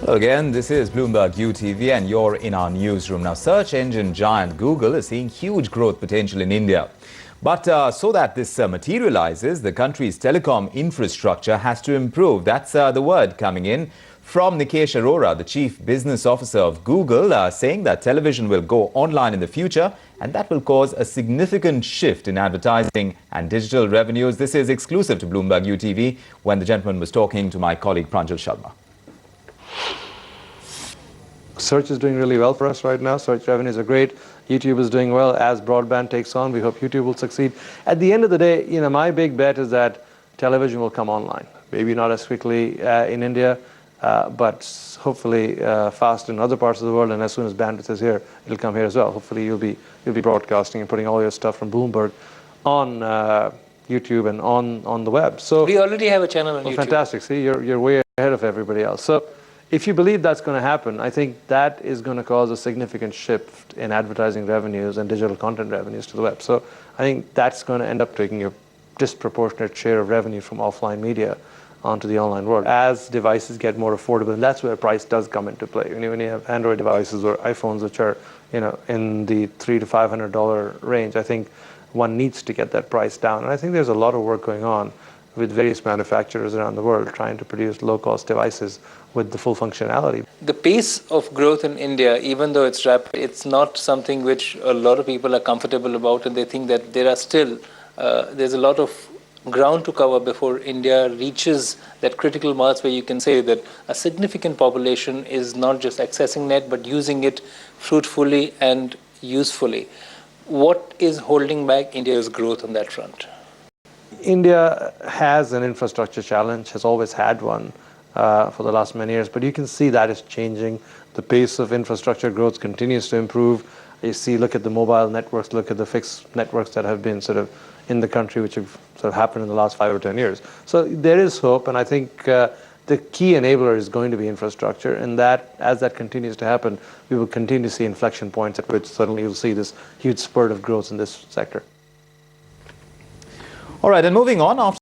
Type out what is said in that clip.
Hello again, this is Bloomberg UTV and you're in our newsroom. Now, search engine giant Google is seeing huge growth potential in India. But so that this materializes, the country's telecom infrastructure has to improve. That's the word coming in from Nikesh Arora, the chief business officer of Google, saying that television will go online in the future and that will cause a significant shift in advertising and digital revenues. This is exclusive to Bloomberg UTV when the gentleman was talking to my colleague Pranjal Sharma. Search is doing really well for us right now. Search revenues are great. YouTube is doing well. As broadband takes on, we hope YouTube will succeed. At the end of the day, my big bet is that television will come online. Maybe not as quickly in India, but hopefully fast in other parts of the world. And as soon as bandwidth is here, it'll come here as well. Hopefully you'll be broadcasting and putting all your stuff from Bloomberg on YouTube and on the web. So we already have a channel on YouTube. Fantastic. See, you're way ahead of everybody else. So if you believe that's going to happen, I think that is going to cause a significant shift in advertising revenues and digital content revenues to the web. So I think that's going to end up taking a disproportionate share of revenue from offline media onto the online world. As devices get more affordable, and that's where price does come into play. When you have Android devices or iPhones which are in the $300 to $500 range, I think one needs to get that price down. And I think there's a lot of work going on with various manufacturers around the world trying to produce low-cost devices with the full functionality. The pace of growth in India, even though it's rapid, it's not something which a lot of people are comfortable about, and they think that there are still, there's a lot of ground to cover before India reaches that critical mass where you can say that a significant population is not just accessing net, but using it fruitfully and usefully. What is holding back India's growth on that front? India has an infrastructure challenge, has always had one for the last many years, but you can see that is changing. The pace of infrastructure growth continues to improve. You see, look at the mobile networks, look at the fixed networks that have been sort of in the country, which have sort of happened in the last 5 or 10 years. So there is hope, and I think the key enabler is going to be infrastructure, and that as that continues to happen, we will continue to see inflection points at which suddenly you'll see this huge spurt of growth in this sector. All right, and moving on after